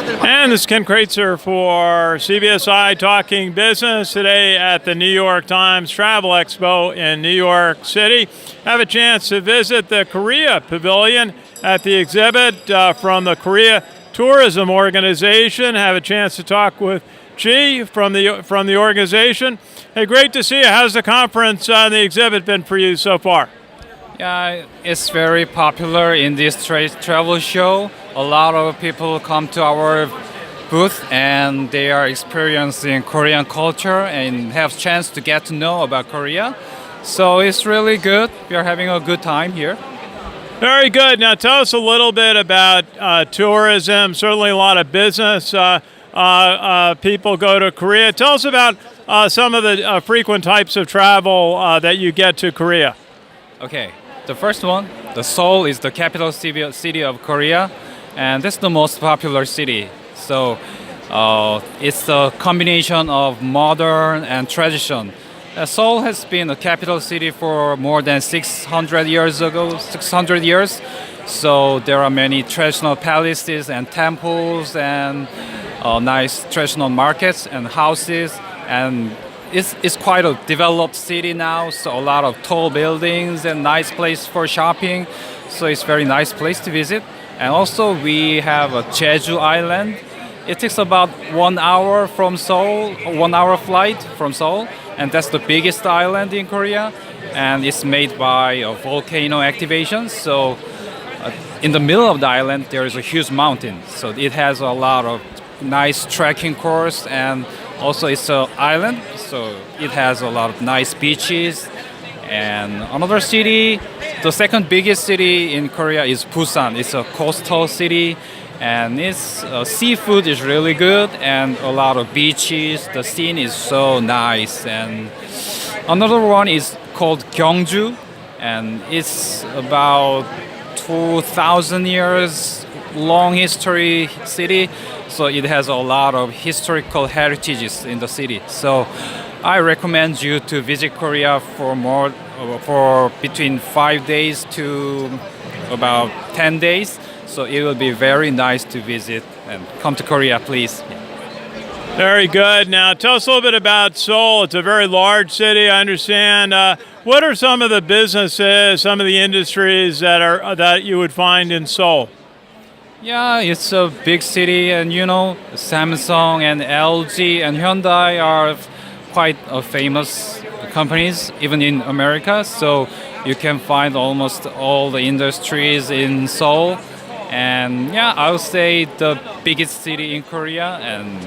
And this is Ken Kraetzer for CBSI Talking Business today at the New York Times Travel Expo in New York City. Have a chance to visit the Korea Pavilion at the exhibit from the Korea Tourism Organization. Have a chance to talk with Jee from the organization. Hey, great to see you. How's the conference and the exhibit been for you so far? Yeah, it's very popular in this travel show. A lot of people come to our booth and they are experiencing Korean culture and have chance to get to know about Korea. So it's really good. We are having a good time here. Very good. Now tell us a little bit about tourism. Certainly a lot of business people go to Korea. Tell us about some of the frequent types of travel that you get to Korea. Okay, the first one, the Seoul is the capital city of Korea, and that's the most popular city. So it's a combination of modern and tradition. Seoul has been a capital city for more than 600 years. So there are many traditional palaces and temples and nice traditional markets and houses, and it's quite a developed city now. So a lot of tall buildings and nice place for shopping. So it's very nice place to visit. And also we have a Jeju Island. It takes about 1 hour from Seoul, 1 hour flight from Seoul, and that's the biggest island in Korea. And it's made by a volcano activation. So in the middle of the island, there is a huge mountain. So it has a lot of nice trekking course, and also it's an island, so it has a lot of nice beaches. And another city, the second biggest city in Korea is Busan. It's a coastal city, and its seafood is really good and a lot of beaches. The scene is so nice. And another one is called Gyeongju, and it's about 2,000 years long history city. So it has a lot of historical heritages in the city. So I recommend you to visit Korea for between 5 days to about 10 days. So it will be very nice to visit, and come to Korea, please. Very good. Now tell us a little bit about Seoul. It's a very large city, I understand. What are some of the businesses, some of the industries that you would find in Seoul? Yeah, it's a big city, and Samsung and LG and Hyundai are quite famous companies, even in America. So you can find almost all the industries in Seoul. And yeah, I would say the biggest city in Korea, and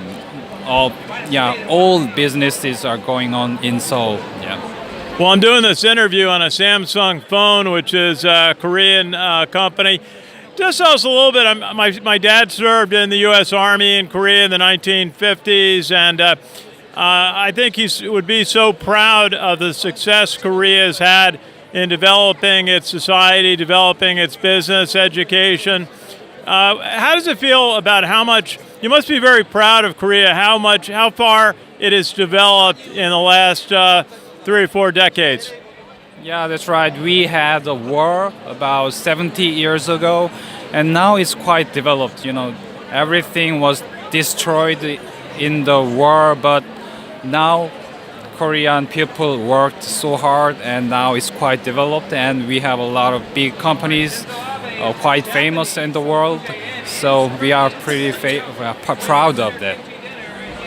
all businesses are going on in Seoul. Yeah. Well, I'm doing this interview on a Samsung phone, which is a Korean company. Just tell us a little bit. My dad served in the U.S. Army in Korea in the 1950s, and I think he would be so proud of the success Korea has had in developing its society, developing its business, education. How does it feel about how much, you must be very proud of Korea, how far it has developed in the last 3 or 4 decades? Yeah, that's right. We had a war about 70 years ago, and now it's quite developed. Everything was destroyed in the war, but now Korean people worked so hard, and now it's quite developed, and we have a lot of big companies, quite famous in the world. So we are pretty proud of that.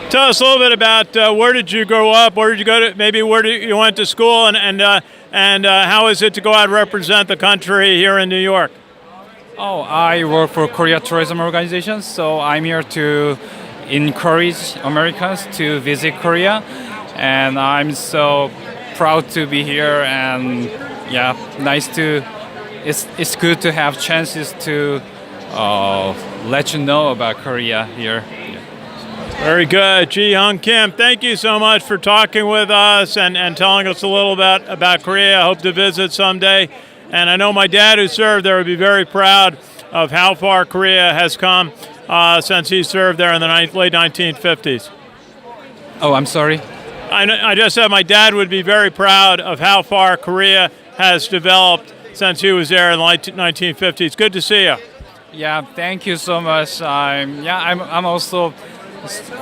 Tell us a little bit about where did you grow up? Where did you go to? Maybe where you went to school, and how is it to go out and represent the country here in New York? Oh, I work for Korea Tourism Organization, so I'm here to encourage Americans to visit Korea, and I'm so proud to be here. And yeah, it's good to have chances to let you know about Korea here. Very good. Jee Hyung Kim, thank you so much for talking with us and telling us a little bit about Korea. I hope to visit someday. And I know my dad, who served there, would be very proud of how far Korea has come since he served there in the late 1950s. Oh, I'm sorry? I just said my dad would be very proud of how far Korea has developed since he was there in the late 1950s. Good to see you. Yeah, thank you so much. I'm also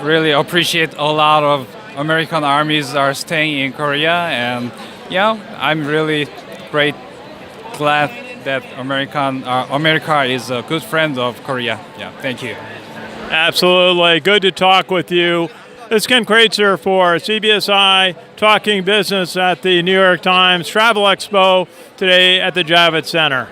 really appreciate a lot of American armies are staying in Korea, and yeah, I'm really great glad that America is a good friend of Korea. Yeah, thank you. Absolutely. Good to talk with you. This is Ken Kraetzer for CBSI Talking Business at the New York Times Travel Expo today at the Javits Center.